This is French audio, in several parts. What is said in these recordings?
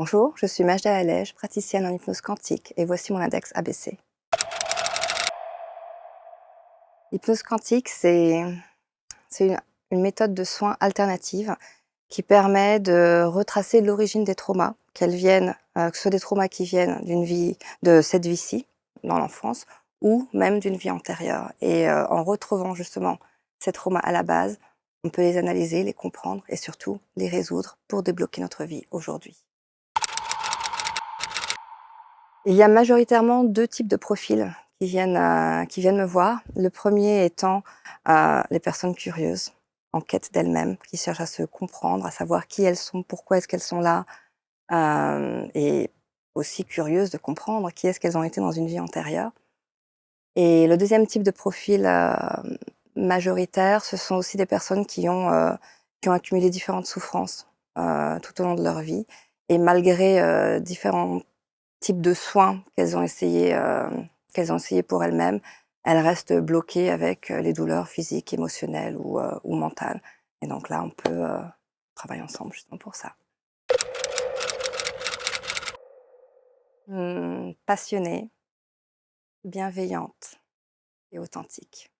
Bonjour, je suis Majda Alej, praticienne en hypnose quantique et voici mon index ABC. L'hypnose quantique, c'est une méthode de soins alternative qui permet de retracer l'origine des traumas, que ce soit des traumas qui viennent de cette vie-ci, dans l'enfance, ou même d'une vie antérieure. Et en retrouvant justement ces traumas à la base, on peut les analyser, les comprendre et surtout les résoudre pour débloquer notre vie aujourd'hui. Il y a majoritairement 2 types de profils qui viennent me voir. Le premier étant, les personnes curieuses, en quête d'elles-mêmes, qui cherchent à se comprendre, à savoir qui elles sont, pourquoi est-ce qu'elles sont là, et aussi curieuses de comprendre qui est-ce qu'elles ont été dans une vie antérieure. Et le deuxième type de profil, majoritaire, ce sont aussi des personnes qui ont accumulé différentes souffrances, tout au long de leur vie et malgré, différents types de soins qu'elles ont essayé pour elles-mêmes, elles restent bloquées avec, les douleurs physiques, émotionnelles ou mentales. Et donc là, on peut, travailler ensemble justement pour ça. Passionnée, bienveillante et authentique.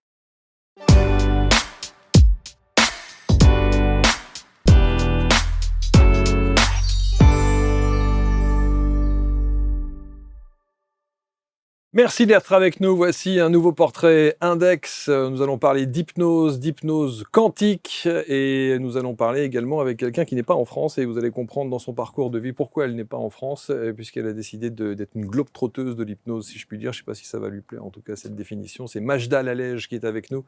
Merci d'être avec nous. Voici un nouveau portrait index. Nous allons parler d'hypnose quantique et nous allons parler également avec quelqu'un qui n'est pas en France et vous allez comprendre dans son parcours de vie pourquoi elle n'est pas en France puisqu'elle a décidé d'être une globe-trotteuse de l'hypnose, si je puis dire. Je ne sais pas si ça va lui plaire, en tout cas cette définition. C'est Majda Alej qui est avec nous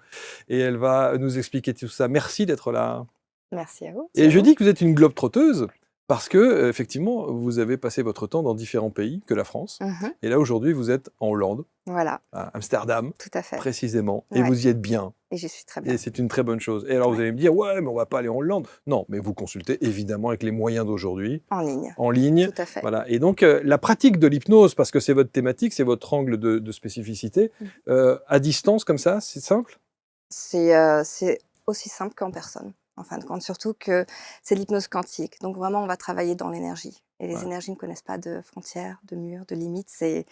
et elle va nous expliquer tout ça. Merci d'être là. Merci à vous. Et je dis que vous êtes une globe-trotteuse parce que, effectivement, vous avez passé votre temps dans différents pays que la France. Mmh. Et là, aujourd'hui, vous êtes en Hollande, Voilà, à Amsterdam, tout à fait. précisément, et Ouais, vous y êtes bien. et j'y suis très Et bien. c'est une très bonne chose. Et alors, vous Ouais, allez me dire, ouais, mais on va pas aller en Hollande. Non, mais vous consultez évidemment avec les moyens d'aujourd'hui, en ligne, en ligne. tout à fait. Voilà. Et donc, la pratique de l'hypnose, parce que c'est votre thématique, c'est votre angle de spécificité, Mmh. à distance comme ça, c'est simple? C'est aussi simple qu'en personne, en fin de compte, surtout que c'est de l'hypnose quantique. Donc vraiment, on va travailler dans l'énergie et les Ouais. énergies ne connaissent pas de frontières, de murs, de limites, c'est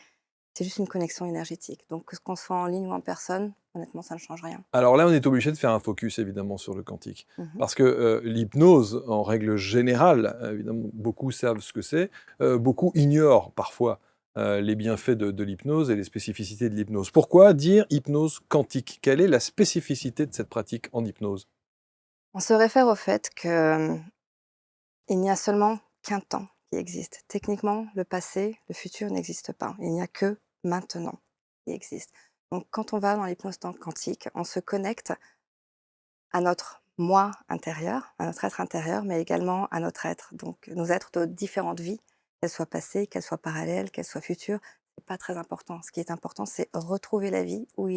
juste une connexion énergétique. Donc que ce qu'on soit en ligne ou en personne, honnêtement, ça ne change rien. Alors là, on est obligé de faire un focus évidemment sur le quantique. Mmh. Parce que l'hypnose, en règle générale, évidemment, beaucoup savent ce que c'est, beaucoup ignorent parfois les bienfaits de l'hypnose et les spécificités de l'hypnose. Pourquoi dire hypnose quantique? Quelle est la spécificité de cette pratique en hypnose? On se réfère au fait que, il n'y a seulement qu'un temps qui existe. Techniquement, le passé, le futur n'existe pas. Il n'y a que maintenant qui existe. Donc quand on va dans l'hypnose quantique, on se connecte à notre moi intérieur, à notre être intérieur, mais également à notre être. Donc nos êtres de différentes vies, qu'elles soient passées, qu'elles soient parallèles, qu'elles soient futures, c'est pas très important. Ce qui est important, c'est retrouver la vie heu, où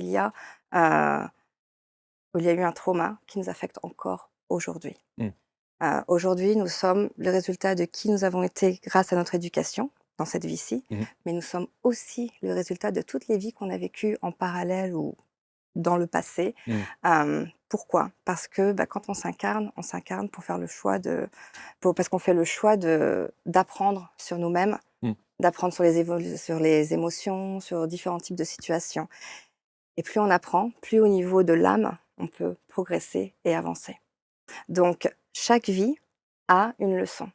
il y a eu un trauma qui nous affecte encore aujourd'hui. Hmm. Aujourd'hui, nous sommes le résultat de qui nous avons été grâce à notre éducation dans cette vie-ci, Mhm. mais nous sommes aussi le résultat de toutes les vies qu'on a vécues en parallèle ou dans le passé. Hmm. Pourquoi? Parce que, bah, quand on s'incarne pour faire le choix parce qu'on fait le choix d'apprendre sur nous-mêmes, Hmm. d'apprendre sur les émotions, sur différents types de situations. Et plus on apprend, plus au niveau de l'âme, on peut progresser et avancer. Donc chaque vie a une leçon.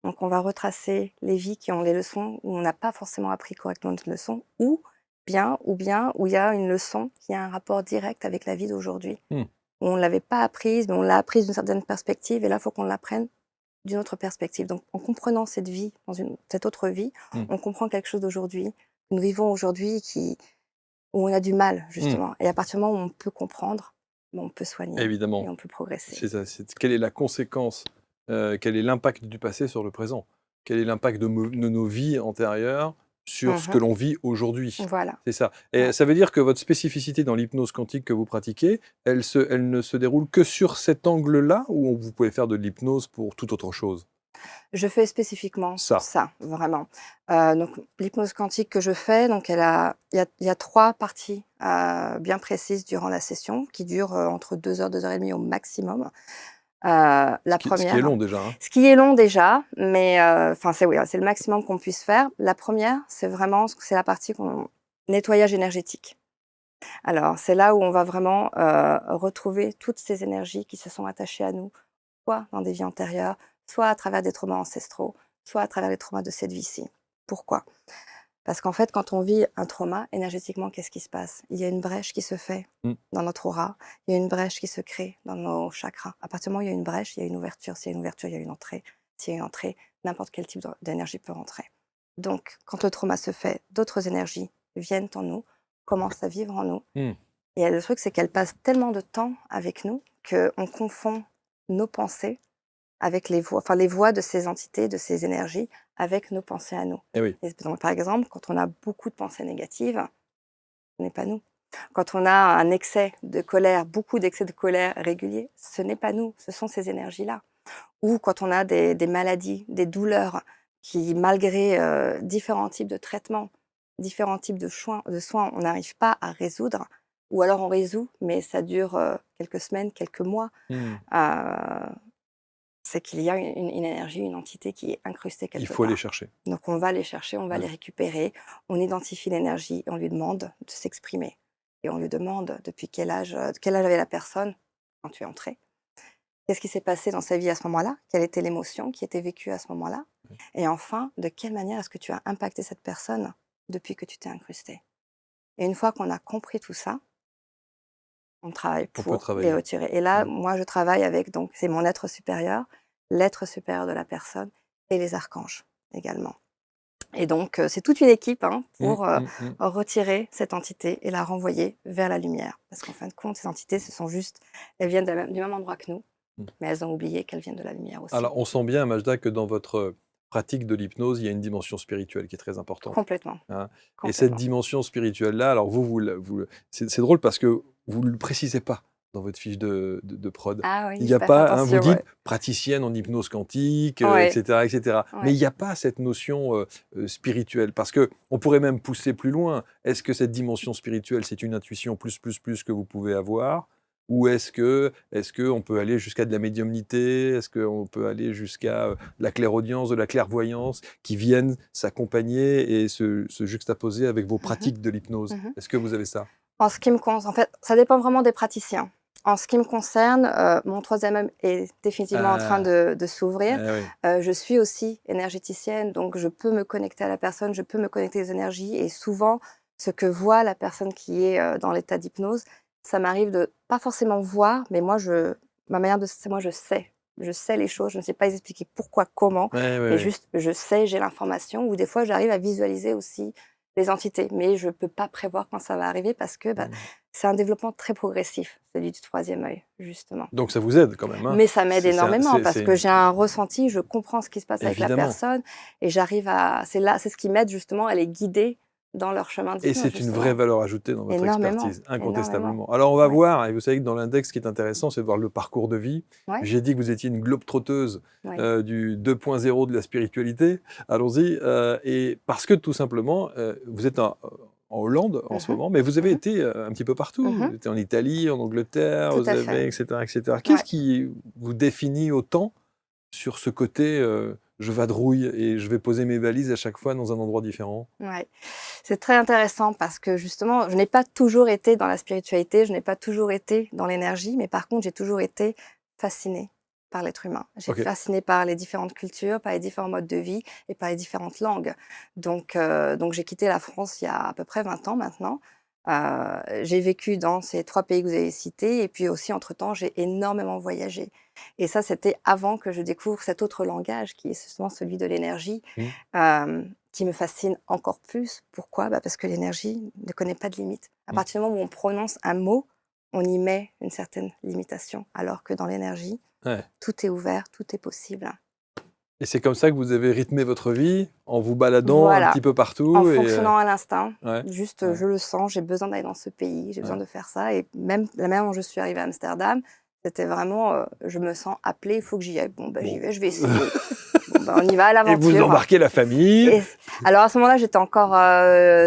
Donc on va retracer les vies qui ont les leçons où on n'a pas forcément appris correctement notre leçon, ou bien où il y a une leçon qui a un rapport direct avec la vie d'aujourd'hui. Hmm. Où on ne l'avait pas apprise, mais on l'a apprise d'une certaine perspective, et là, il faut qu'on l'apprenne d'une autre perspective. Donc en comprenant cette vie, cette autre vie, Hmm. on comprend quelque chose d'aujourd'hui, que nous vivons aujourd'hui, où on a du mal Hmm. justement. Et à partir du moment où on peut comprendre, ben, on peut soigner et Évidemment, on peut progresser. c'est ça. Quelle est la conséquence, quel est l'impact du passé sur le présent? Quel est l'impact de nos vies antérieures sur ce que Mmh. l'on vit aujourd'hui? Voilà, C'est ça. ouais. Et ça veut dire que votre spécificité dans l'hypnose quantique que vous pratiquez, elle ne se déroule que sur cet angle-là ou vous pouvez faire de l'hypnose pour toute autre chose? Je fais spécifiquement Ça. ça, vraiment. Donc l'hypnose quantique que je fais, donc il y a 3 parties, bien précises durant la session qui durent, entre 2 heures et demie au maximum. La Ce qui est première, long déjà, hein. ce qui est long déjà, mais enfin c'est oui, c'est le maximum qu'on puisse faire. La première, c'est vraiment c'est la partie nettoyage énergétique. Alors c'est là où on va vraiment retrouver toutes ces énergies qui se sont attachées à nous, soit dans des vies antérieures, soit à travers des traumas ancestraux, soit à travers les traumas de cette vie-ci. Pourquoi? Parce qu'en fait, quand on vit un trauma, énergétiquement, qu'est-ce qui se passe? Il y a une brèche qui se fait Mmh. dans notre aura, il y a une brèche qui se crée dans nos chakras. À partir du moment où il y a une brèche, il y a une ouverture. S'il y a une ouverture, il y a une entrée. S'il y a une entrée, n'importe quel type d'énergie peut rentrer. Donc, quand le trauma se fait, d'autres énergies viennent en nous, commencent à vivre en nous. Mmh. Et le truc, c'est qu'elles passent tellement de temps avec nous qu'on confond nos pensées avec les voix de ces entités, de ces énergies, avec nos pensées à nous. Eh oui. Et donc, par exemple, quand on a beaucoup de pensées négatives, ce n'est pas nous. Quand on a un excès de colère, beaucoup d'excès de colère réguliers, ce n'est pas nous, ce sont ces énergies-là. Ou quand on a des maladies, des douleurs qui, malgré différents types de traitements, différents types de soins, on n'arrive pas à résoudre, ou alors on résout, mais ça dure quelques semaines, quelques mois. Mmh. C'est qu'il y a une énergie, une entité qui est incrustée Il quelque faut aller part. chercher. Donc on va les chercher, on va Ouais. les récupérer, on identifie l'énergie et on lui demande de s'exprimer. Et on lui demande depuis quel âge avait la personne quand tu es entré. Qu'est-ce qui s'est passé dans sa vie à ce moment-là? Quelle était l'émotion qui était vécue à ce moment-là? Et enfin, de quelle manière est-ce que tu as impacté cette personne depuis que tu t'es incrusté? Et une fois qu'on a compris tout ça, on travaille On peut pour les travailler. retirer. Et là, Mmh. moi, je travaille avec, donc, c'est mon être supérieur, l'être supérieur de la personne et les archanges également. Et donc, c'est toute une équipe hein, Mmh, pour mmh, mmh. retirer cette entité et la renvoyer vers la lumière. Parce qu'en fin de compte, ces entités, elles viennent du même endroit que nous, Mmh. mais elles ont oublié qu'elles viennent de la lumière aussi. Alors, on sent bien, Majda, que dans votre pratique de l'hypnose, il y a une dimension spirituelle qui est très importante, Complètement, hein. Et cette complètement. dimension spirituelle-là, alors c'est drôle parce que vous ne le précisez pas dans votre fiche de prod. Ah Il oui, n'y j'ai a pas fait pas, hein, vous attention, dites ouais. praticienne en hypnose quantique, et Ouais, cetera, et cetera. Mais ouais. il n'y a pas cette notion spirituelle, parce que on pourrait même pousser plus loin. Est-ce que cette dimension spirituelle, c'est une intuition plus que vous pouvez avoir? Ou est-ce que on peut aller jusqu'à de la médiumnité? Est-ce qu'on peut aller jusqu'à de la clairaudience, de la clairvoyance, qui viennent s'accompagner et se juxtaposer avec vos Mhm, pratiques de l'hypnose? mhm. Est-ce que vous avez ça? En fait, ça dépend vraiment des praticiens. En ce qui me concerne, mon troisième œil est définitivement en train Ah, de s'ouvrir. eh oui. Je suis aussi énergéticienne, donc je peux me connecter à la personne, je peux me connecter aux énergies et souvent, ce que voit la personne qui est, dans l'état d'hypnose, ça m'arrive de pas forcément voir, mais ma manière de c'est moi je sais. Je sais les choses, je ne sais pas expliquer pourquoi, comment, Ouais, ouais, mais ouais. juste je sais, j'ai l'information ou des fois j'arrive à visualiser aussi les entités, mais je peux pas prévoir quand ça va arriver parce que, bah, Mmh. c'est un développement très progressif, celui du troisième œil, justement. Donc ça vous aide quand même, hein? Mais ça m'aide C'est un énormément parce c'est que une j'ai un ressenti, je comprends ce qui se passe avec la évidemment. personne et c'est ce qui m'aide justement à les guider dans leur chemin Et d'hypnose, c'est une vraie justement. valeur ajoutée dans votre Énormément, expertise, énormément. incontestablement. Alors on va Ouais, voir, et vous savez que dans l'index, ce qui est intéressant, c'est de voir le parcours de vie. ouais, J'ai dit que vous étiez une globe-trotteuse ouais. du 2.0 de la spiritualité. Allons-y. Et parce que tout simplement, vous êtes en Hollande en ce Mmh. moment, mais vous avez Mmh. été un petit peu partout. Vous Mmh. étiez en Italie, en Angleterre, Tout vous à fait. avez, etc., etc. Qu'est-ce Ouais. qui vous définit autant sur ce côté je vadrouille et je vais poser mes valises à chaque fois dans un endroit différent? Ouais. C'est très intéressant parce que justement, je n'ai pas toujours été dans la spiritualité, je n'ai pas toujours été dans l'énergie, mais par contre, j'ai toujours été fascinée par l'être humain. J'ai Ok. fascinée par les différentes cultures, par les différents modes de vie et par les différentes langues. Donc j'ai quitté la France il y a à peu près 20 ans maintenant. J'ai vécu dans ces 3 pays que vous avez cités et puis aussi entre-temps, j'ai énormément voyagé. Et ça, c'était avant que je découvre cet autre langage qui est justement celui de l'énergie. Hmm. Qui me fascine encore plus. Pourquoi? Bah, parce que l'énergie ne connaît pas de limite. À Hmm. partir du moment où on prononce un mot, on y met une certaine limitation, alors que dans l'énergie, Ouais. tout est ouvert, tout est possible. Et c'est comme ça que vous avez rythmé votre vie, en vous baladant un Voilà, petit peu en partout fonctionnant à l'instinct, ouais, juste, ouais, je le sens, j'ai besoin d'aller dans ce pays, j'ai besoin ouais. de faire ça et même la manière dont je suis arrivée à Amsterdam, c'était vraiment, je me sens appelée, il faut que j'y aille. Bon, bah, j'y Bon. vais, je vais essayer. Bon, bah, on y va à Et vous l'aventure. embarquez la famille. Et alors à ce moment-là, j'étais encore,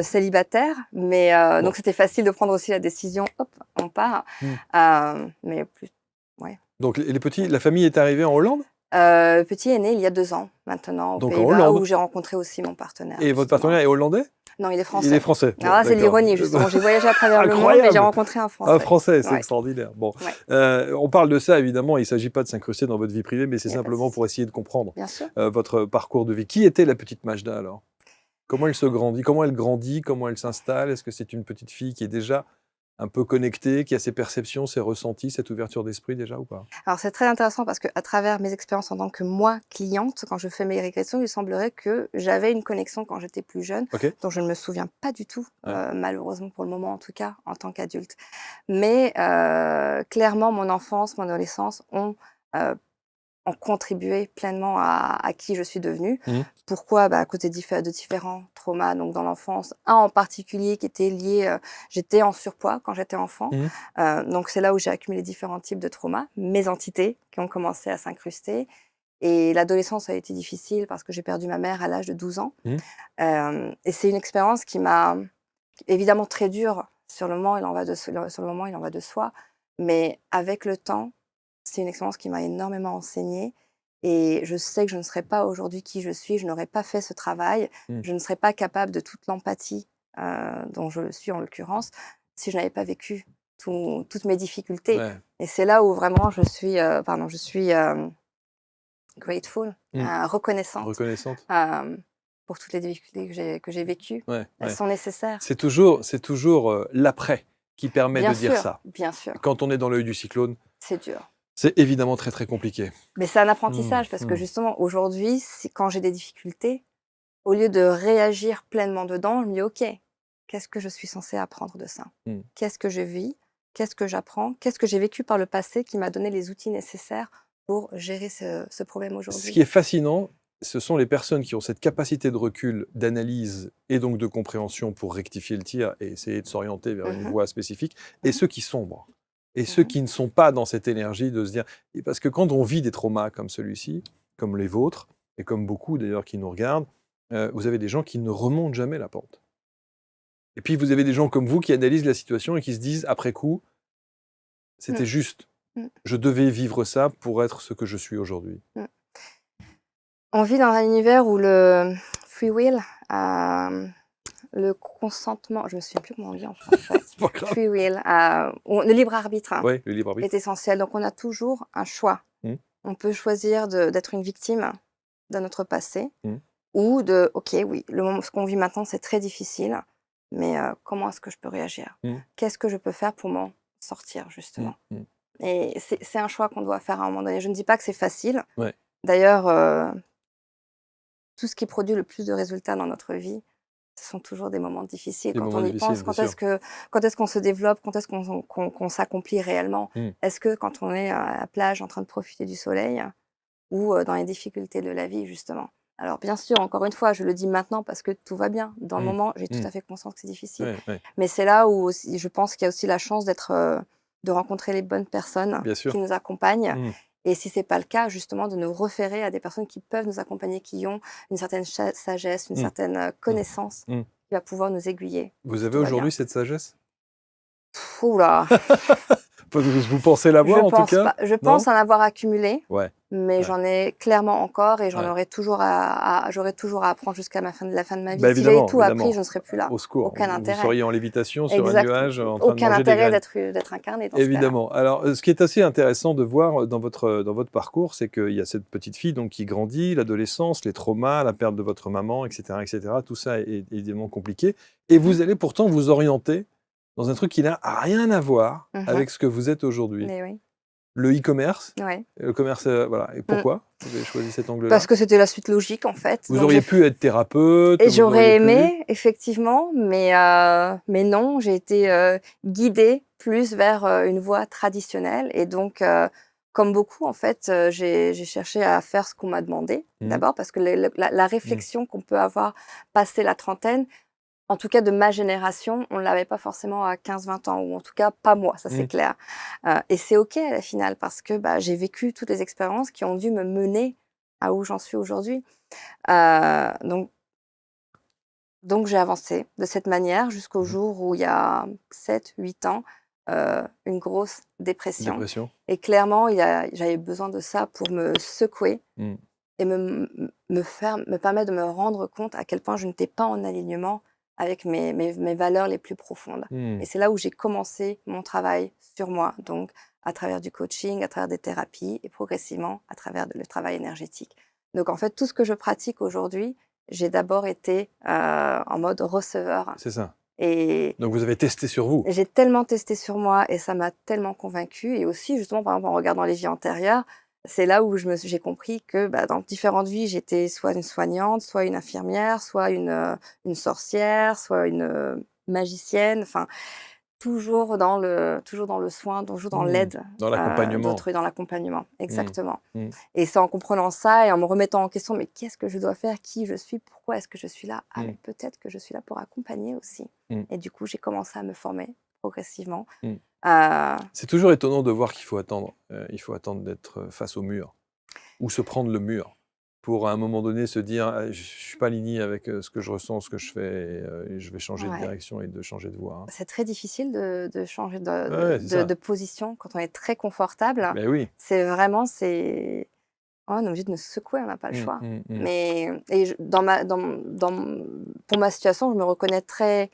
célibataire, mais Bon. donc c'était facile de prendre aussi la décision, hop, on part. Hmm. Mais plus ouais. Donc les petits, la famille est arrivée en Hollande? Le petit est né il y a 2 ans maintenant aux Donc en Pays-Bas, Hollande? où j'ai rencontré aussi mon partenaire, Et votre justement. partenaire est hollandais? Non, il est Il est français. français. Bon, Alors là, c'est d'accord. l'ironie, justement. J'ai voyagé à travers le monde, mais j'ai Incroyable! rencontré un Un Français. Français, c'est Ouais, extraordinaire. Bon, ouais, on parle de ça, évidemment, il ne s'agit pas de s'incruster dans votre vie privée, mais c'est il n'y a pas de simplement souci. pour essayer de comprendre Bien sûr. votre parcours de vie. Qui était la petite Majda, alors? Comment elle se grandit? Comment elle grandit? Comment elle s'installe? Est-ce que c'est une petite fille qui est déjà un peu connectée, qui a ses perceptions, ses ressentis, cette ouverture d'esprit déjà ou pas? Alors, c'est très intéressant parce qu'à travers mes expériences en tant que moi, cliente, quand je fais mes régressions, il semblerait que j'avais une connexion quand j'étais plus jeune, OK? dont je ne me souviens pas du tout, Ouais. malheureusement pour le moment en tout cas, en tant qu'adulte. Mais clairement, mon enfance, mon adolescence euh, ont contribué pleinement à qui je suis devenue. Mmh. Pourquoi? À cause de différents traumas, donc dans l'enfance. Un en particulier qui était lié, j'étais en surpoids quand j'étais enfant, Mmh. donc c'est là où j'ai accumulé différents types de traumas, mes entités qui ont commencé à s'incruster, et l'adolescence a été difficile parce que j'ai perdu ma mère à l'âge de 12 ans, Mmh. et c'est une expérience qui m'a évidemment très dure. Sur le moment, il en va de sur le moment, il en va de soi, mais avec le temps, c'est une expérience qui m'a énormément enseignée, et je sais que je ne serais pas aujourd'hui qui je suis, je n'aurais pas fait ce travail, Mmh. je ne serais pas capable de toute l'empathie, dont je le suis en l'occurrence, si je n'avais pas vécu toutes mes difficultés, Ouais. et c'est là où vraiment je suis, grateful, Mmh. reconnaissante, Reconnaissante? pour toutes les difficultés que j'ai vécues. Ouais, Elles ouais. sont nécessaires. C'est toujours l'après qui permet de dire ça. Bien sûr, Quand on est dans l'œil du cyclone, c'est dur. c'est évidemment très, très compliqué. Mais c'est un Mmh, apprentissage parce que mmh. justement aujourd'hui, quand j'ai des difficultés, au lieu de réagir pleinement dedans, je me dis: «OK, qu'est-ce que je suis censée apprendre de ça? Mmh. Qu'est-ce que je vis? Qu'est-ce que j'apprends? Qu'est-ce que j'ai vécu par le passé qui m'a donné les outils nécessaires pour gérer ce problème Ce aujourd'hui?» qui est fascinant, ce sont les personnes qui ont cette capacité de recul, d'analyse et donc de compréhension pour rectifier le tir et essayer de s'orienter vers une Mmh. voie spécifique, et Mmh. ceux qui sombrent. Et ceux Mmh. qui ne sont pas dans cette énergie de se dire... et parce que quand on vit des traumas comme celui-ci, comme les vôtres, et comme beaucoup d'ailleurs qui nous regardent, vous avez des gens qui ne remontent jamais la pente. Et puis vous avez des gens comme vous qui analysent la situation et qui se disent, après coup, Mmh. c'était juste. Mmh. Je devais vivre ça pour être ce que je suis aujourd'hui. Mmh. On vit dans un univers où le free will, le consentement, je me souviens plus comment on dit en français, C'est pas grave. free will, le libre arbitre, Oui, le libre arbitre. est essentiel. Donc on a toujours un choix. Mmh. On peut choisir d'être une victime de notre passé, Mmh. ou de OK, oui, ce qu'on vit maintenant, c'est très difficile, mais comment est-ce que je peux réagir? Mmh. Qu'est-ce que je peux faire pour m'en sortir, Mmh. justement? Mmh. Et c'est un choix qu'on doit faire à un moment donné. Je ne dis pas que c'est facile. Ouais. D'ailleurs, tout ce qui produit le plus de résultats dans notre vie, ce sont toujours des moments difficiles. Des Quand moments on y difficiles, pense, bien sûr. quand est-ce qu'on se développe? Quand est-ce qu'on s'accomplit réellement? Mmh. Est-ce que quand on est à la plage en train de profiter du soleil, ou dans les difficultés de la vie, justement? Alors bien sûr, encore une fois, je le dis maintenant parce que tout va bien. Dans le Mmh. moment, j'ai tout Mmh. à fait conscience que c'est difficile. Ouais, ouais. Mais c'est là où aussi je pense qu'il y a aussi la chance de rencontrer les bonnes personnes Bien sûr. qui nous accompagnent, Mmh. et si c'est pas le cas, justement, de nous référer à des personnes qui peuvent nous accompagner, qui ont une certaine sagesse, une Mmh. certaine, Mmh. connaissance, Mmh. qui va pouvoir nous aiguiller Vous si avez tout va bien. aujourd'hui cette sagesse? Ouh là! Vous pensez l'avoir en tout cas? Je Non? pense en avoir accumulé, Ouais, mais ouais, j'en ai clairement encore, et ouais. j'aurai toujours à apprendre jusqu'à la fin de ma vie. Bah Si j'avais évidemment, tout appris, évidemment. je ne serais plus là. Au secours, Aucun vous intérêt. seriez en lévitation sur un Exact. nuage en train de Aucun manger des intérêt graines. d'être incarné dans ce cas-là. Évidemment. Alors, ce qui est assez intéressant de voir dans votre parcours, c'est qu'il y a cette petite fille donc, qui grandit, l'adolescence, les traumas, la perte de votre maman, etc. etc. Tout ça est évidemment compliqué. Et vous allez pourtant vous orienter dans un truc qui n'a rien à voir Mmh. avec ce que vous êtes aujourd'hui. Mais oui, Le e-commerce, ouais. le commerce, voilà. Et Mmh. pourquoi vous avez choisi cet angle-là? Parce que c'était la suite logique, en fait. Vous Donc auriez pu être thérapeute, et vous j'aurais auriez pu... aimé, effectivement, mais non, j'ai été, guidée plus vers, une voie traditionnelle, et donc comme beaucoup, en fait, j'ai cherché à faire ce qu'on m'a demandé. Mmh. D'abord parce que la réflexion qu'on peut avoir passé la trentaine, en tout cas de ma génération, on ne l'avait pas forcément à 15-20 ans, ou en tout cas pas moi, ça c'est Mmh. clair. Et c'est OK à la finale parce que, j'ai vécu toutes les expériences qui ont dû me mener à où j'en suis aujourd'hui. Donc j'ai avancé de cette manière jusqu'au Mmh. jour où, il y a 7-8 ans, une grosse dépression. Dépression. Et clairement, j'avais besoin de ça pour me secouer Mmh. et me permettre de me rendre compte à quel point je n'étais pas en alignement avec mes valeurs les plus profondes. Mmh. Et c'est là où j'ai commencé mon travail sur moi, donc à travers du coaching, à travers des thérapies et progressivement à travers le travail énergétique. Donc en fait, tout ce que je pratique aujourd'hui, j'ai d'abord été en mode receveur. C'est ça. Et Donc vous avez testé sur vous. j'ai tellement testé sur moi et ça m'a tellement convaincue. Et aussi, justement, par exemple, en regardant les vies antérieures, c'est là où j'ai compris que dans différentes vies, j'étais soit une soignante, soit une infirmière, soit une sorcière, soit une magicienne. Enfin, toujours dans le soin, toujours dans Mmh. l'aide Dans l'accompagnement. d'autrui, dans l'accompagnement. Mmh. Exactement. Mmh. Et c'est en comprenant ça et en me remettant en question, mais qu'est-ce que je dois faire? Qui je suis? Pourquoi est-ce que je suis là? Ah, Mmh. mais peut-être que je suis là pour accompagner aussi. Mmh. Et du coup, j'ai commencé à me former progressivement. Mmh. Euh, C'est toujours étonnant de voir qu'il faut attendre. Il faut attendre d'être face au mur ou se prendre le mur pour à un moment donné se dire ah, je ne suis pas aligné avec ce que je ressens, ce que je fais et je vais changer de ouais. direction et de changer de voie. Hein. C'est très difficile de changer Ouais, c'est ça. de position quand on est très confortable. Ben oui. C'est vraiment, on est obligé de nous secouer, on n'a pas le Mmh, choix. mmh, mmh. Mais pour ma situation, je me reconnais très,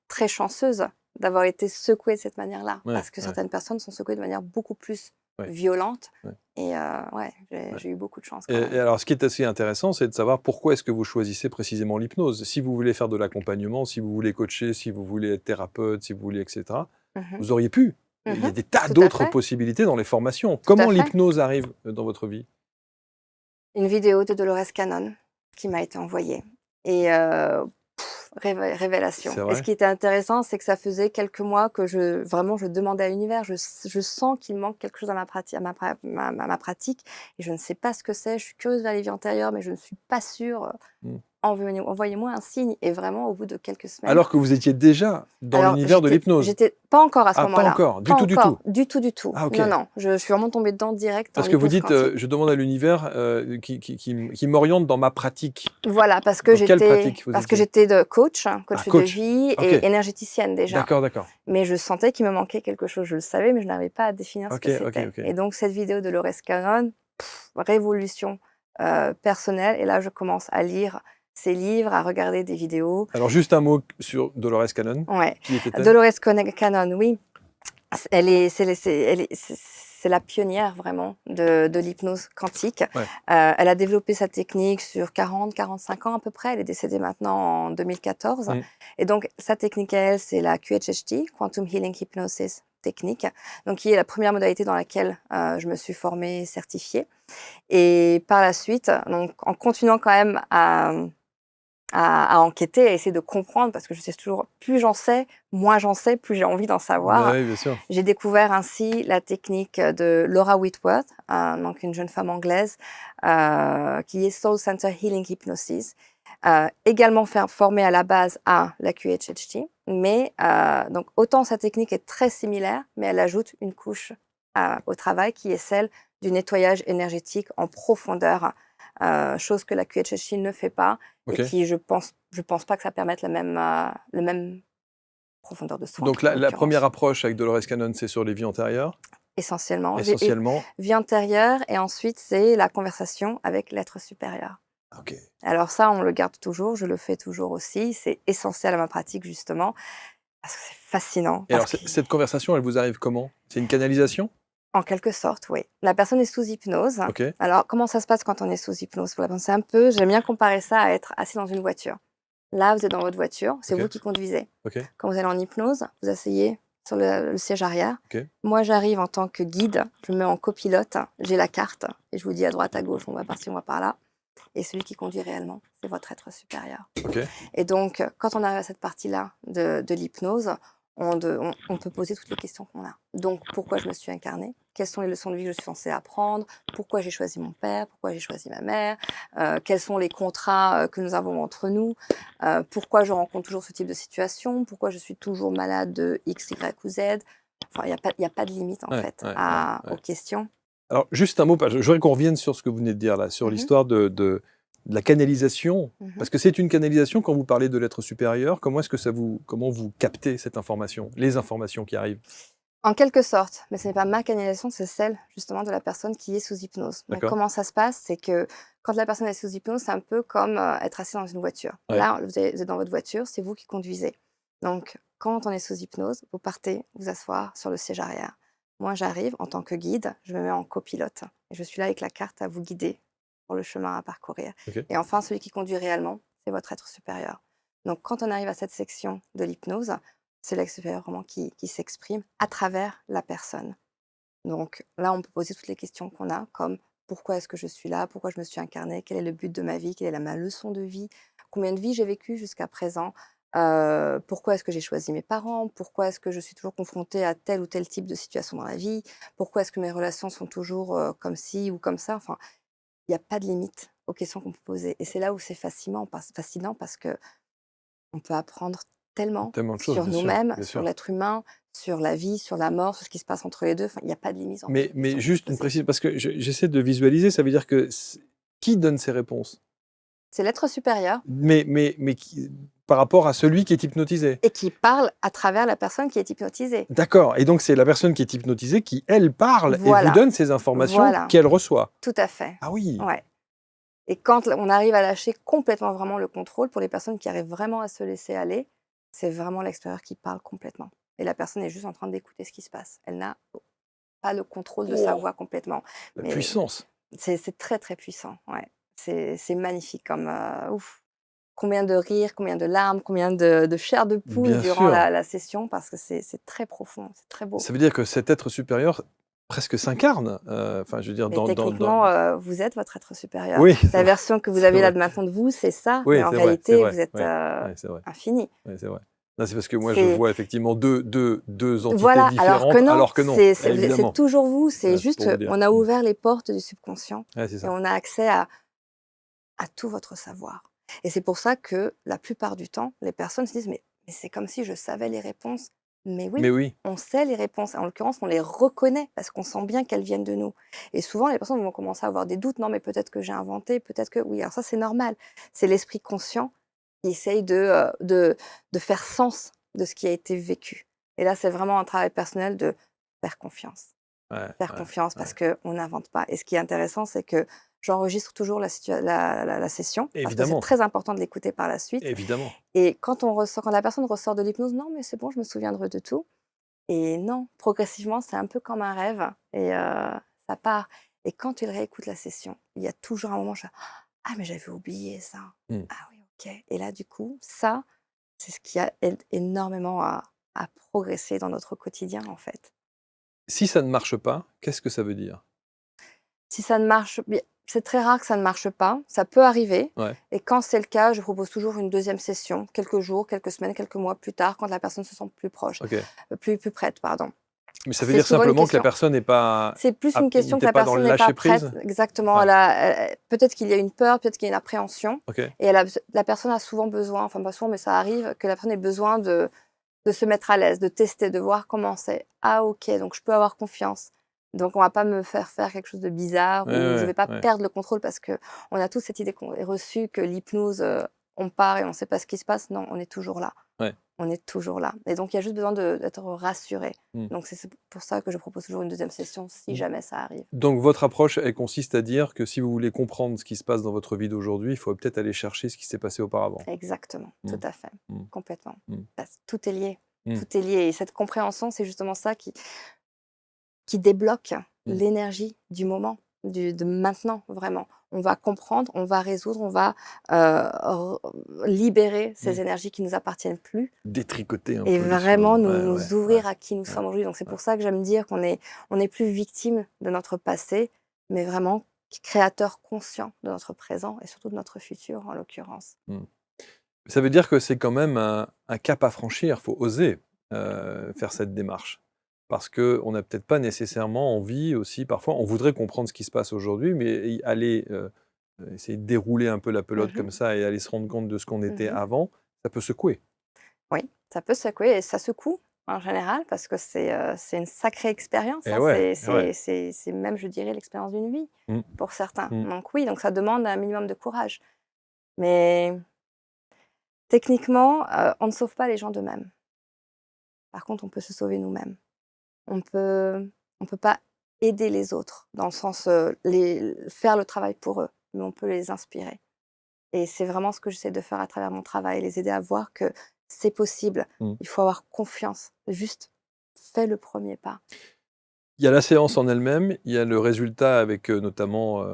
très chanceuse d'avoir été secouée de cette manière-là. Ouais, Parce que ouais. certaines personnes sont secouées de manière beaucoup plus Ouais. violente. Ouais. Et ouais, j'ai eu beaucoup de chance quand Et même. alors, ce qui est assez intéressant, c'est de savoir pourquoi est-ce que vous choisissez précisément l'hypnose. Si vous voulez faire de l'accompagnement, si vous voulez coacher, si vous voulez être thérapeute, si vous voulez, etc., Mhm. vous auriez pu. Il y a Mhm. des tas Tout à d'autres fait. possibilités dans les formations. Tout Comment à fait. l'hypnose arrive dans votre vie? Une vidéo de Dolores Cannon qui m'a été envoyée. Et révélation. C'est Et ce vrai? qui était intéressant, c'est que ça faisait quelques mois que vraiment, je demandais à l'univers, je sens qu'il manque quelque chose à ma pratique et je ne sais pas ce que c'est. Je suis curieuse vers les vies antérieures, mais je ne suis pas sûre. Mmh. Envoyez-moi un signe. Et vraiment, au bout de quelques semaines. Alors que vous étiez déjà dans Alors, l'univers de l'hypnose? j'étais pas encore à ce Ah, pas moment-là. encore, du Pas tout, du encore, tout? du tout. Ah, ok. Non, non, je suis vraiment tombée dedans direct en Parce que vous hypnose dites, quantique. je demande à l'univers qui m'oriente dans ma pratique. Voilà, parce que Dans quelle pratique vous étiez? j'étais coach Ah, de coach. vie Ok. et énergéticienne déjà. D'accord, d'accord. Mais je sentais qu'il me manquait quelque chose. Je le savais, mais je n'arrivais pas à définir ce Ok, que ok, c'était. ok. Et donc, cette vidéo de Dolores Cannon, révolution personnelle. Et là, je commence à lire ses livres, à regarder des vidéos. Alors, juste un mot sur Dolores Cannon. Ouais. Qui était-elle? Dolores Cannon, oui. C'est la pionnière vraiment de l'hypnose quantique. Ouais. Elle a développé sa technique sur 40-45 ans à peu près. Elle est décédée maintenant en 2014. Mmh. Et donc, sa technique à elle, c'est la QHHT, Quantum Healing Hypnosis technique, donc qui est la première modalité dans laquelle je me suis formée, certifiée. Et par la suite, donc, en continuant quand même à enquêter, à essayer de comprendre, parce que je sais toujours, plus j'en sais, moins j'en sais, plus j'ai envie d'en savoir. Oui, bien sûr. J'ai découvert ainsi la technique de Laura Whitworth, donc une jeune femme anglaise, qui est Soul Center Healing Hypnosis, également formée à la base à la QHHT, mais donc autant sa technique est très similaire, mais elle ajoute une couche au travail qui est celle du nettoyage énergétique en profondeur, chose que la QHHT ne fait pas. Ok. Et qui, je pense pas que ça permette le même profondeur de soin. Donc, la première approche avec Dolores Cannon, c'est sur les vies antérieures, Essentiellement. essentiellement. Vie antérieure, et ensuite, c'est la conversation avec l'être supérieur. Ok. Alors ça, on le garde toujours, je le fais toujours aussi. C'est essentiel à ma pratique, justement, parce que c'est fascinant. Et alors, cette conversation, elle vous arrive comment? C'est une canalisation? En quelque sorte, oui. La personne est sous hypnose. Ok. Alors, comment ça se passe quand on est sous hypnose? Pour la penser un peu, j'aime bien comparer ça à être assis dans une voiture. Là, vous êtes dans votre voiture, c'est Ok. vous qui conduisez. Ok. Quand vous allez en hypnose, vous asseyez sur le siège arrière. Ok. Moi, j'arrive en tant que guide, je me mets en copilote, j'ai la carte et je vous dis à droite, à gauche, on va par-ci, on va par là. Et celui qui conduit réellement, c'est votre être supérieur. Ok. Et donc, quand on arrive à cette partie-là de l'hypnose, on peut poser toutes les questions qu'on a. Donc, pourquoi je me suis incarnée? Quelles sont les leçons de vie que je suis censée apprendre? Pourquoi j'ai choisi mon père? Pourquoi j'ai choisi ma mère? Quels sont les contrats que nous avons entre nous? Pourquoi je rencontre toujours ce type de situation? Pourquoi je suis toujours malade de X, Y ou Z? Enfin, il n'y a pas de limite, en fait, aux questions. Alors, juste un mot, je voudrais qu'on revienne sur ce que vous venez de dire là, sur l'histoire de la canalisation. Parce que c'est une canalisation quand vous parlez de l'être supérieur. Comment vous captez cette information, les informations qui arrivent? En quelque sorte, mais ce n'est pas ma canalisation, c'est celle justement de la personne qui est sous hypnose. Donc D'accord. comment ça se passe? C'est que quand la personne est sous hypnose, c'est un peu comme, être assis dans une voiture. Ouais. Là, vous êtes dans votre voiture, c'est vous qui conduisez. Donc quand on est sous hypnose, vous partez vous asseoir sur le siège arrière. Moi, j'arrive en tant que guide, je me mets en copilote et je suis là avec la carte à vous guider pour le chemin à parcourir. OK. Et enfin, celui qui conduit réellement, c'est votre être supérieur. Donc quand on arrive à cette section de l'hypnose, c'est l'ex supérieur vraiment qui s'exprime à travers la personne. Donc là, on peut poser toutes les questions qu'on a, comme: «Pourquoi est-ce que je suis là? Pourquoi je me suis incarnée? Quel est le but de ma vie? Quelle est ma leçon de vie? Combien de vies j'ai vécues jusqu'à présent? Pourquoi est-ce que j'ai choisi mes parents? Pourquoi est-ce que je suis toujours confrontée à tel ou tel type de situation dans la vie? Pourquoi est-ce que mes relations sont toujours, comme ci ou comme ça?» Enfin, il y a pas de limite aux questions qu'on peut poser et c'est là où c'est fascinant parce que on peut apprendre tellement Tellement de choses, sur nous-mêmes, bien sur sûr. l'être humain, sur la vie, sur la mort, sur ce qui se passe entre les 2. Enfin, il y a pas de limite en fait aux Mais questions qu'on peut juste une poser. précision, parce que j'essaie de visualiser, ça veut dire que qui donne ces réponses? C'est l'être supérieur Mais qui par rapport à celui qui est hypnotisé? et qui parle à travers la personne qui est hypnotisée. D'accord, et donc c'est la personne qui est hypnotisée qui, elle, parle et vous Voilà, donne ces informations voilà, qu'elle reçoit? tout à fait. Ah oui! Ouais et quand on arrive à lâcher complètement vraiment le contrôle, pour les personnes qui arrivent vraiment à se laisser aller, c'est vraiment l'extérieur qui parle complètement et la personne est juste en train d'écouter ce qui se passe. Elle n'a pas le contrôle de sa Oh! voix complètement, La mais puissance! c'est très, très puissant, ouais. C'est magnifique comme, ouf! Combien de rires, combien de larmes, combien de chair de poule Bien durant sûr! la session parce que c'est très profond, c'est très beau Ça veut dire que cet être supérieur presque s'incarne, enfin je veux dire et dans techniquement, vous êtes votre être supérieur. oui, La version que vous c'est avez là vrai. de maintenant de vous, c'est ça, mais Oui, en c'est réalité, vrai, vous êtes, ouais, ouais, c'est vrai, infini. ouais, c'est vrai. Non, c'est parce que moi je C'est vois effectivement deux entités voilà, différentes, alors que non, c'est évidemment. toujours vous, c'est C'est pour juste, vous dire. on a Mmh. ouvert les portes du subconscient Ouais, c'est et ça. on a accès à tout votre savoir et c'est pour ça que la plupart du temps, les personnes se disent: «Mais c'est comme si je savais les réponses». Mais Mais oui, oui, on sait les réponses. En l'occurrence, on les reconnaît parce qu'on sent bien qu'elles viennent de nous et souvent les personnes vont commencer à avoir des doutes: «Non, mais peut-être que j'ai inventé, peut-être que» oui, alors ça, c'est normal. C'est l'esprit conscient qui essaye de faire sens de ce qui a été vécu et là, c'est vraiment un travail personnel de faire confiance. ouais, Faire ouais, confiance ouais. parce qu'on n'invente pas et ce qui est intéressant, c'est que j'enregistre toujours la session parce que c'est Évidemment, très important de l'écouter par la suite évidemment. et quand la personne ressort de l'hypnose: «Non, mais c'est bon, je me souviendrai de tout» et non, progressivement, c'est un peu comme un rêve et ça part et quand il réécoute la session, il y a toujours un moment où je fais: «Ah mais j'avais oublié ça. Mmh. Ah oui, OK» et là, du coup, ça, c'est ce qui aide énormément à progresser dans notre quotidien, en fait. Si ça ne marche pas, qu'est-ce que ça veut dire? Si ça ne marche bien, c'est très rare que ça ne marche pas, ça peut arriver Ouais, et quand c'est le cas, je propose toujours une deuxième session, quelques jours, quelques semaines, quelques mois plus tard, quand la personne se sent plus proche, OK. plus prête, pardon. Mais ça veut C'est dire souvent une simplement que la question personne n'est pas c'est plus une question que n'était la pas dans personne le n'est pas lâcher prête prise? exactement, Ouais, peut-être qu'il y a une peur, peut-être qu'il y a une appréhension OK. et la personne a souvent besoin, enfin pas souvent, mais ça arrive que la personne ait besoin de se mettre à l'aise, de tester, de voir comment c'est. «Ah OK, donc je peux avoir confiance. Donc on va pas me faire faire quelque chose de bizarre Ouais, ou je vais ouais, pas ouais, perdre le contrôle» parce qu'on a tous cette idée qu'on est reçue que l'hypnose, on part et on ne sait pas ce qui se passe. Non, on est toujours là. ouais. On est toujours là et donc il y a juste besoin d'être rassuré. Mmh. Donc c'est pour ça que je propose toujours une deuxième session si jamais ça arrive. Donc votre approche, elle consiste à dire que si vous voulez comprendre ce qui se passe dans votre vie d'aujourd'hui, il faut peut-être aller chercher ce qui s'est passé auparavant. Exactement, Mmh, tout à fait, mmh, complètement. mmh, Parce tout est lié, mmh, tout est lié et cette compréhension, c'est justement ça qui débloque mmh. l'énergie du moment, de maintenant, vraiment. On va comprendre, on va résoudre, on va, re libérer Mmh. ces énergies qui ne nous appartiennent plus Détricoter un et peu les vraiment choses. Ouais, ouais, nous ouais, ouvrir à qui nous ouais, sommes aujourd'hui. Donc c'est ouais. pour ça que j'aime dire qu'on est plus victime de notre passé, mais vraiment créateur conscient de notre présent et surtout de notre futur, en l'occurrence. Mmh. Ça veut dire que c'est quand même un cap à franchir, faut oser, faire cette démarche. Parce qu'on n'a peut-être pas nécessairement envie aussi parfois on voudrait comprendre ce qui se passe aujourd'hui, mais aller, essayer de dérouler un peu la pelote Mmh. comme ça et aller se rendre compte de ce qu'on était Mmh. avant, ça peut secouer. Oui, ça peut secouer et ça secoue en général parce que c'est une sacrée expérience, Et hein. ouais, et ouais. C'est même, je dirais, l'expérience d'une vie Mmh, pour certains. mmh. Donc oui, donc ça demande un minimum de courage. Mais techniquement, on ne sauve pas les gens d'eux-mêmes. Par contre, on peut se sauver nous-mêmes. on peut pas aider les autres dans le sens, faire le travail pour eux, mais on peut les inspirer et c'est vraiment ce que j'essaie de faire à travers mon travail, les aider à voir que c'est possible. Mmh. Il faut avoir confiance, juste fais le premier pas. Il y a la séance en elle-même, il y a le résultat avec, notamment,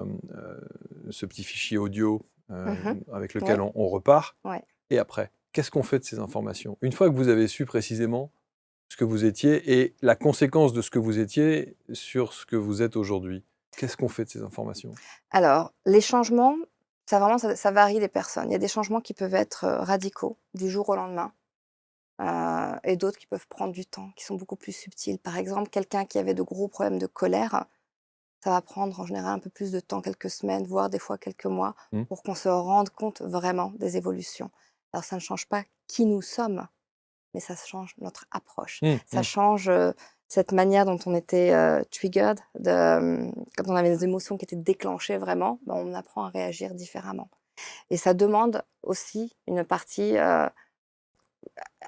ce petit fichier audio, Mmh. avec lequel Ouais, on repart ouais. et après? Qu'est-ce qu'on fait de ces informations? Une fois que vous avez su précisément ce que vous étiez et la conséquence de ce que vous étiez sur ce que vous êtes aujourd'hui, qu'est-ce qu'on fait de ces informations? Alors, les changements, ça varie des personnes. Il y a des changements qui peuvent être, radicaux, du jour au lendemain, et d'autres qui peuvent prendre du temps, qui sont beaucoup plus subtils. Par exemple, quelqu'un qui avait de gros problèmes de colère, ça va prendre en général un peu plus de temps, quelques semaines, voire des fois quelques mois, Mmh. pour qu'on se rende compte vraiment des évolutions. Alors ça ne change pas qui nous sommes, mais ça change notre approche. Mmh, Ça mmh. change, cette manière dont on était, triggered quand on avait des émotions qui étaient déclenchées vraiment, ben, on apprend à réagir différemment et ça demande aussi une partie,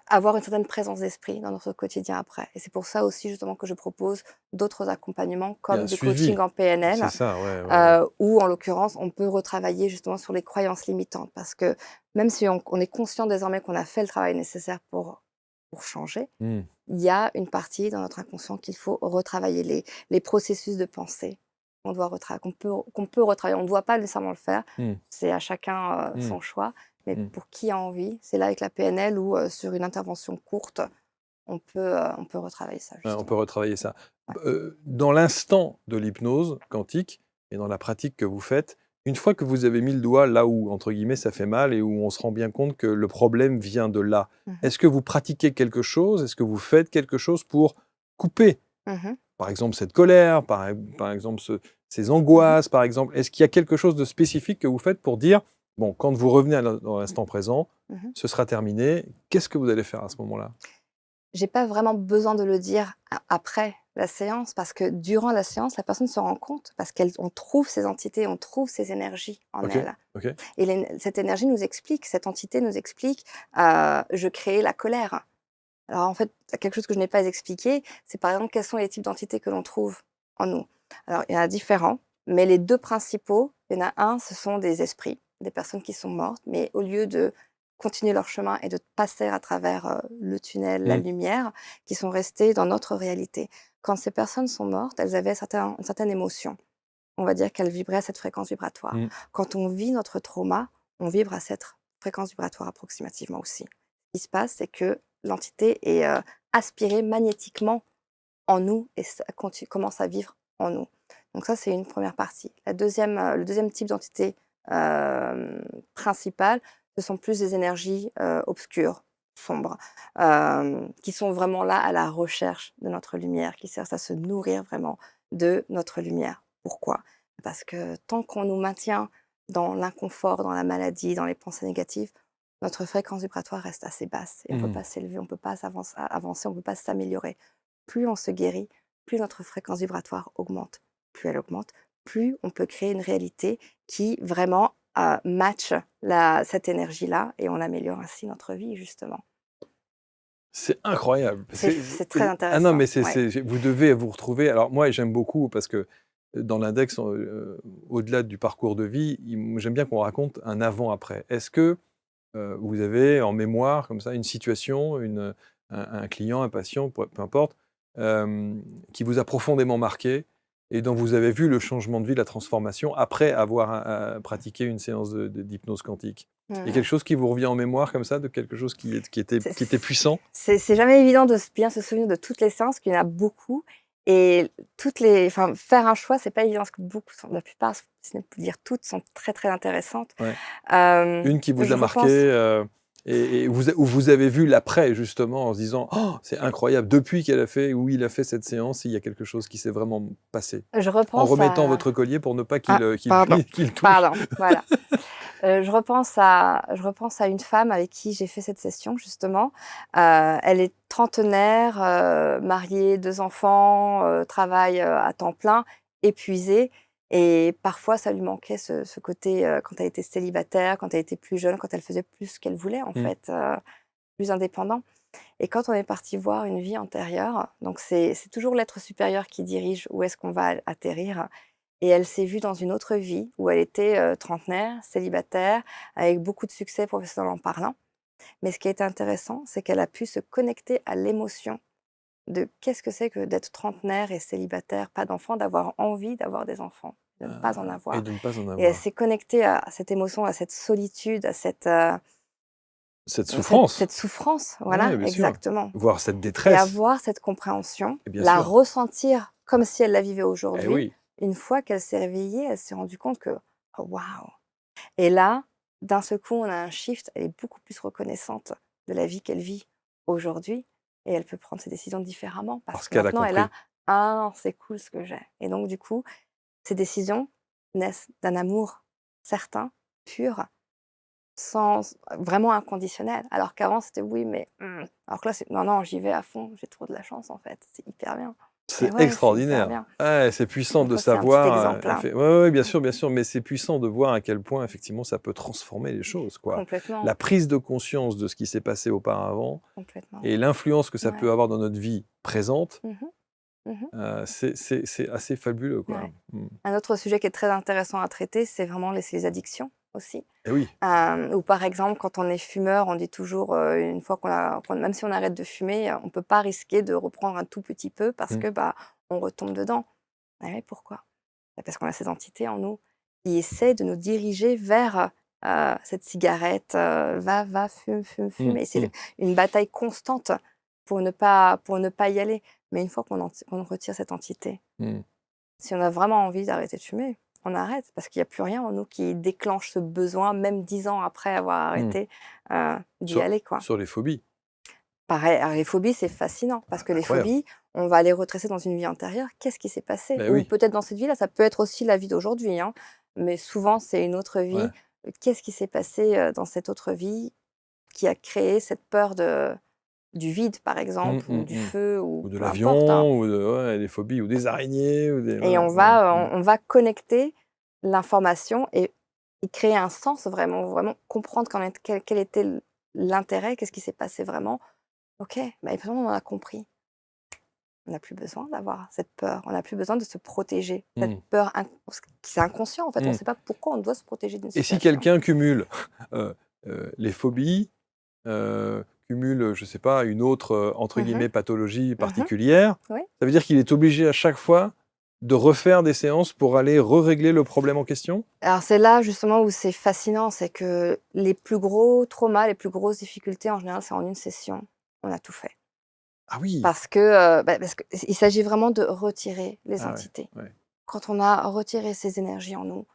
avoir une certaine présence d'esprit dans notre quotidien après et c'est pour ça aussi justement que je propose d'autres accompagnements Il y a un comme du coaching suivi. en C'est PNL, ça, ouais, ouais, ouais. où en l'occurrence on peut retravailler justement sur les croyances limitantes. Parce que même si on est conscient désormais qu'on a fait le travail nécessaire pour changer, Mmh. il y a une partie dans notre inconscient qu'il faut retravailler, les processus de pensée qu'on peut retravailler. On ne doit pas nécessairement le faire, Mmh. c'est à chacun, Mmh. son choix, mais Mmh. pour qui a envie, c'est là avec la PNL où, sur une intervention courte, on peut retravailler ça Ouais, on peut justement. retravailler ça. Ouais. Dans l'instant de l'hypnose quantique et dans la pratique que vous faites, une fois que vous avez mis le doigt là où, entre guillemets, «ça fait mal» et où on se rend bien compte que le problème vient de là, Mmh. est-ce que vous pratiquez quelque chose? Est-ce que vous faites quelque chose pour couper, Mmh. par exemple, cette colère, par exemple, ces Mmh. angoisses, par exemple? Est-ce qu'il y a quelque chose de spécifique que vous faites pour dire: «Bon, quand vous revenez dans l'instant présent, Mmh. ce sera terminé», qu'est-ce que vous allez faire à ce moment-là? J'ai pas vraiment besoin de le dire après la séance parce que durant la séance, la personne se rend compte parce qu'on trouve ces entités, on trouve ces énergies en OK, elle OK. et cette énergie nous explique, cette entité nous explique, je créais la colère. Alors en fait, il y a quelque chose que je n'ai pas expliqué, c'est par exemple quels sont les types d'entités que l'on trouve en nous. Alors il y en a différents, mais les 2 principaux, il y en a un, ce sont des esprits, des personnes qui sont mortes, mais au lieu de continuer leur chemin et de passer à travers, le tunnel, la Mmh. lumière, qui sont restés dans notre réalité. Quand ces personnes sont mortes, elles avaient une certaine émotion. On va dire qu'elles vibraient à cette fréquence vibratoire. Mmh. Quand on vit notre trauma, on vibre à cette fréquence vibratoire approximativement aussi. Ce qui se passe, c'est que l'entité est, aspirée magnétiquement en nous et ça commence à vivre en nous. Donc ça, c'est une première partie. Le deuxième type d'entité, principale, ce sont plus des énergies, obscures, sombres, qui sont vraiment là à la recherche de notre lumière, qui cherchent à se nourrir vraiment de notre lumière. Pourquoi? Parce que tant qu'on nous maintient dans l'inconfort, dans la maladie, dans les pensées négatives, notre fréquence vibratoire reste assez basse et on ne peut Mmh. pas s'élever, on ne peut pas avancer, on ne peut pas s'améliorer. Plus on se guérit, plus notre fréquence vibratoire augmente. Plus elle augmente, plus on peut créer une réalité qui vraiment, match cette énergie-là et on améliore ainsi notre vie justement. C'est incroyable. C'est très Ah non, intéressant, mais ouais. vous devez vous retrouver. Alors moi, j'aime beaucoup parce que dans l'index, au-delà du parcours de vie, j'aime bien qu'on raconte un avant-après. Est-ce que vous avez en mémoire, comme ça, une situation, un client, un patient, peu importe, qui vous a profondément marqué et dont vous avez vu le changement de vie, la transformation, après avoir pratiqué une séance d'hypnose quantique? Il y a quelque Mmh. chose qui vous revient en mémoire comme ça, de quelque chose C'est qui était puissant? c'est jamais évident de bien se souvenir de toutes les séances, qu'il y en a beaucoup et faire un choix, c'est pas évident parce que la plupart, si ne pas dire toutes, sont très, très intéressantes. Ouais. Une qui vous Je a marqué, repense et où vous avez vu l'après justement en se disant: «Oh, c'est incroyable, depuis qu'elle a fait ou il a fait cette séance, il y a quelque chose qui s'est vraiment passé». je En repense remettant à votre collier pour ne pas ah, pardon, qu'il touche. pardon, voilà. Je repense à une femme avec qui j'ai fait cette session justement. Elle est trentenaire, mariée, 2 enfants, travaille, à temps plein, épuisée et parfois ça lui manquait ce côté, quand elle était célibataire, quand elle était plus jeune, quand elle faisait plus ce qu'elle voulait en Mmh. fait, plus indépendant. Et quand on est parti voir une vie antérieure, donc c'est toujours l'être supérieur qui dirige où est-ce qu'on va atterrir. Et elle s'est vue dans une autre vie où elle était trentenaire, célibataire, avec beaucoup de succès professionnel en parlant. Mais ce qui est intéressant, c'est qu'elle a pu se connecter à l'émotion de qu'est-ce que c'est que d'être trentenaire et célibataire, pas d'enfants, d'avoir envie d'avoir des enfants, de ne pas en Et avoir. de ne pas en Et elle avoir. s'est connectée à cette émotion, à cette solitude, à Cette cette souffrance. souffrance, Ouais, voilà, bien sûr. exactement. Voir cette Et détresse. avoir cette compréhension, Et bien la sûr. ressentir comme si elle la vivait Eh aujourd'hui. oui. Une fois qu'elle s'est réveillée, elle s'est rendue compte que: «Oh waouh!» Et là, d'un seul coup, on a un shift, elle est beaucoup plus reconnaissante de la vie qu'elle vit aujourd'hui et elle peut prendre ses décisions différemment parce Parce que qu'elle a maintenant elle a: compris. «Ah, c'est cool ce que j'ai» et donc du coup, ces décisions naissent d'un amour certain, pur, sans vraiment inconditionnel. Alors qu'avant, c'était: «Oui, mais alors que là, c'est: «Non, non, j'y vais à fond, j'ai trop de la chance en fait, c'est hyper bien». Et C'est ouais, c'est hyper extraordinaire. bien. Ouais, c'est puissant Donc de ça, c'est un petit savoir, exemple, hein. ouais, ouais, Mmh, bien sûr, mais c'est puissant de voir à quel point effectivement ça peut transformer les choses, quoi. complètement, La prise de conscience de ce qui s'est passé auparavant complètement. et l'influence que ça peut Ouais. avoir dans notre vie présente, Mmh mh. Mmh. c'est assez fabuleux, quoi. Ouais. Mmh. Un autre sujet qui est très intéressant à traiter, c'est vraiment les addictions aussi. Et oui. Ou par exemple, quand on est fumeur, on dit toujours, une fois même si on arrête de fumer, on ne peut pas risquer de reprendre un tout petit peu parce Mmh. que, bah, on retombe dedans. Ah oui, pourquoi? Bah, parce qu'on a ces entités en nous qui essaient de nous diriger vers, cette cigarette, «Va, fume, fume, fume» Mmh. et c'est Mmh. une bataille constante pour ne pas y aller. Mais une fois qu'on retire cette entité, Mmh. si on a vraiment envie d'arrêter de fumer, on arrête parce qu'il y a plus rien en nous qui déclenche ce besoin, même 10 ans après avoir Mmh. arrêté, d'y Sur aller, quoi. sur les phobies, Pareil, alors les phobies, c'est fascinant parce que les incroyable. phobies, on va les retracer dans une vie antérieure. Qu'est-ce qui s'est passé? Beh Ou oui, peut-être dans cette vie-là, ça peut être aussi la vie d'aujourd'hui, hein, mais souvent, c'est une autre vie. ouais. Qu'est-ce qui s'est passé, dans cette autre vie qui a créé cette peur du vide, par Mmh, exemple, ou mmh, du mmh. feu ou Ou de peu importe, hein? l'avion ou de ouais, des phobies ou des araignées ou des Et ouais, ouais. Mmh. on va connecter l'information et créer un sens vraiment, vraiment comprendre quel était l'intérêt, qu'est-ce qui s'est passé vraiment. OK, bah, et maintenant on a compris. On n'a plus besoin d'avoir cette peur, on n'a plus besoin de se protéger. Cette Mmh. peur parce que c'est inconscient en fait, on ne Mmh. sait pas pourquoi on doit se protéger d'une Et si situation. quelqu'un cumule, heu les phobies, cumule, je sais pas, une autre, entre Mmh mh. guillemets «pathologie» Mmh. particulière, Oui. ça veut dire qu'il est obligé à chaque fois de refaire des séances pour aller régler le problème en question? Alors c'est là justement où c'est fascinant, c'est que les plus gros traumas, les plus grosses difficultés en général, c'est en une session, on a tout fait. Ah oui! Parce que, parce qu'il s'agit vraiment de retirer les Ah ouais, entités. ouais. Quand on a retiré ces énergies en nous,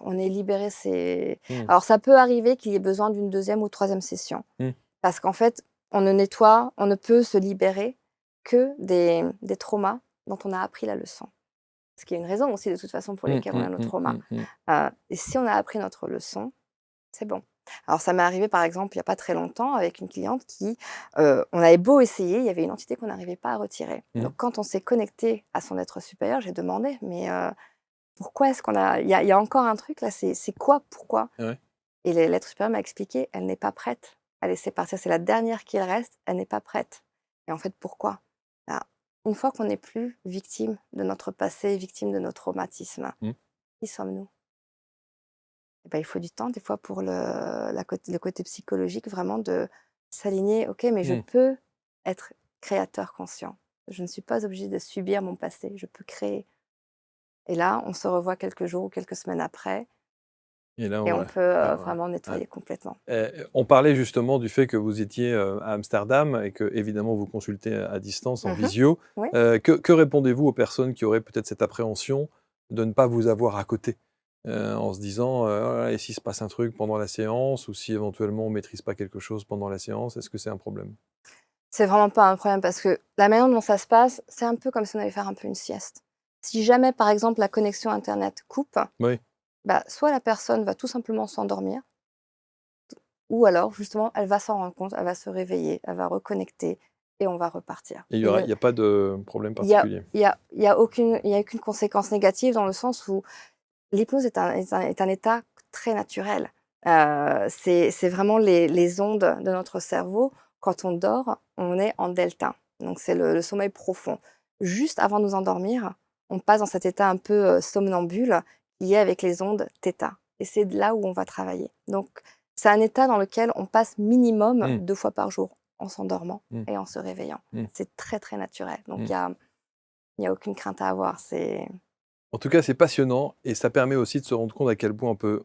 on est libéré Mmh. alors ça peut arriver qu'il y ait besoin d'une deuxième ou troisième session. Mmh. Parce qu'en fait, on ne peut se libérer que des traumas dont on a appris la leçon. Ce qui est une raison aussi de toute façon pour Mmh, lesquelles on mmh, a nos mmh, traumas. mmh, mmh. Et si on a appris notre leçon, c'est bon. Alors ça m'est arrivé par exemple il y a pas très longtemps avec une cliente qui, on avait beau essayer, il y avait une entité qu'on n'arrivait pas à retirer. Mmh. Donc quand on s'est connecté à son être supérieur, j'ai demandé: «Mais, pourquoi est-ce qu'on a il y a encore un truc là, c'est quoi? Pourquoi?» Ouais. Et l'être supérieur m'a expliqué: «Elle n'est pas prête à laisser partir, c'est la dernière qu'il reste, elle n'est pas prête». Et en fait, pourquoi? Bah, une fois qu'on n'est plus victime de notre passé, victime de nos traumatismes, Mmh. qui sommes-nous? Et bah, il faut du temps des fois pour le côté psychologique vraiment de s'aligner: «OK, mais je Mmh. peux être créateur conscient. Je ne suis pas obligé de subir mon passé, je peux créer». Et là, on se revoit quelques jours ou quelques semaines après Et là, et on ouais. peut, Ah ouais. vraiment Ouais. nettoyer complètement. On parlait justement du fait que vous étiez, à Amsterdam et que évidemment vous consultez à distance, en Mmh. visio. Oui. Que répondez-vous aux personnes qui auraient peut-être cette appréhension de ne pas vous avoir à côté? En se disant, «Oh là là, et s'il se passe un truc pendant la séance ou si éventuellement on maîtrise pas quelque chose pendant la séance, est-ce que c'est un problème?» C'est vraiment pas un problème parce que la manière dont ça se passe, c'est un peu comme si on allait faire un peu une sieste. Si jamais, par exemple, la connexion internet coupe, Oui, bah, soit la personne va tout simplement s'endormir ou alors justement elle va s'en rendre compte, elle va se réveiller, elle va reconnecter et on va repartir. et Et il y a pas de problème il particulier? il y a aucune conséquence négative dans le sens où l'hypnose est un état très naturel. C'est vraiment les ondes de notre cerveau. Quand on dort, on est en delta, donc c'est le sommeil profond. Juste avant de nous endormir, on passe dans cet état un peu, somnambule qui est avec les ondes θ et c'est de là où on va travailler. Donc c'est un état dans lequel on passe minimum Mmh. 2 fois par jour en s'endormant Mmh. et en se réveillant. Mmh. C'est très, très naturel, donc Mmh. il y a aucune crainte à avoir, c'est En tout cas, c'est passionnant et ça permet aussi de se rendre compte à quel point on peut,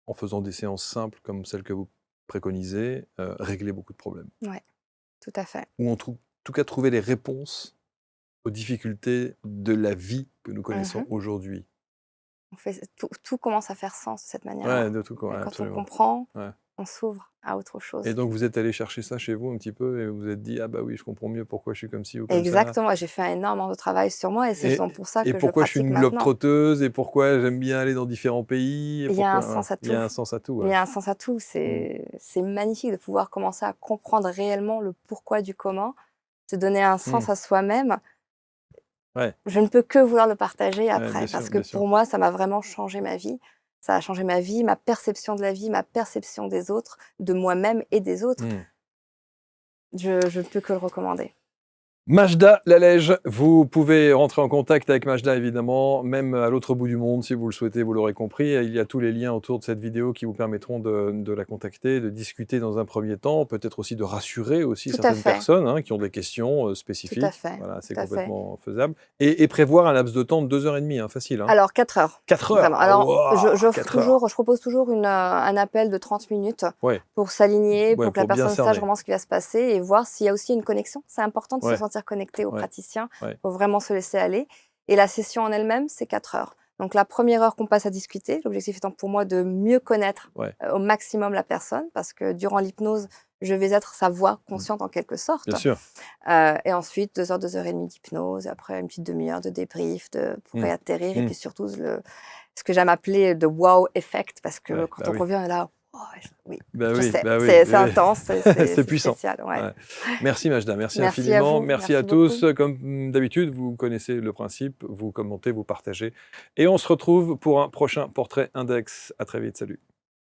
en faisant des séances simples comme celles que vous préconisez, régler beaucoup de problèmes. ouais, tout à fait. Ou en tout cas trouver les réponses aux difficultés de la vie que nous connaissons Mmh. aujourd'hui. On fait tout commence à faire sens de cette Ouais, manière-là de tout quoi, et ouais, quand on absolument. comprend, Ouais. on s'ouvre à autre Et chose. donc vous êtes allé chercher ça chez vous un petit peu et vous vous êtes dit: «Ah bah oui, je comprends mieux pourquoi je suis comme ci ou comme ça Exactement, j'ai fait énormément de travail sur moi et c'est et justement pour ça et que je le pourquoi je suis pratique une maintenant. globe-trotteuse et pourquoi j'aime bien aller dans différents pays et Il y a un pourquoi» voilà, sens à il y tout. a un sens à tout, Il ouais. y a un sens à tout. Mmh. C'est magnifique de pouvoir commencer à comprendre réellement le pourquoi du comment, se donner un Mmh. sens à soi-même. Ouais, Je ne peux que vouloir le partager ouais, après parce que bien sûr. pour moi, ça m'a vraiment changé ma vie. Ça a changé ma vie, ma perception de la vie, ma perception des autres, de moi-même et des autres. Mmh. Je ne peux que le recommander. Majda Lalège, vous pouvez rentrer en contact avec Majda évidemment, même à l'autre bout du monde si vous le souhaitez, vous l'aurez compris. Il y a tous les liens autour de cette vidéo qui vous permettront de la contacter, de discuter dans un premier temps, peut-être aussi de rassurer aussi Tout à certaines fait, personnes hein, qui ont des questions tout à spécifiques. fait, Voilà, c'est tout à fait. complètement faisable. Et prévoir un laps de temps de 2 h 30, hein, facile. Hein. Alors 4 heures, 4 heures. vraiment. Ah, Alors waouh, 4 heures. je propose toujours un appel de 30 minutes Ouais, pour s'aligner, ouais, pour que la pour bien personne sache cerner. vraiment ce qui va se passer et voir s'il y a aussi une connexion. C'est important de se Ouais, sentir connecté au ouais, praticien, ouais. il faut vraiment se laisser aller et la session en elle-même, c'est 4 heures. Donc la première heure qu'on passe à discuter, l'objectif étant pour moi de mieux connaître, Ouais. au maximum la personne parce que durant l'hypnose, je vais être sa voix Mmh. consciente en quelque sorte. Bien sûr. Et ensuite 2 heures, 2 heures et demie d'hypnose, après une petite demi-heure de débrief pour Mmh. réatterrir et Mmh. puis surtout ce que j'aime appeler the wow effect parce que Ouais, quand bah on oui. revient, on est là: «Oh oui, je Oui, sais, bah oui, c'est oui, intense, oui. C'est c'est puissant. spécial», ouais. Ouais. Merci Majda, merci Merci à infiniment. vous, Merci à merci tous. beaucoup. Comme d'habitude, vous connaissez le principe, vous commentez, vous partagez. Et on se retrouve pour un prochain portrait index. À très vite, salut.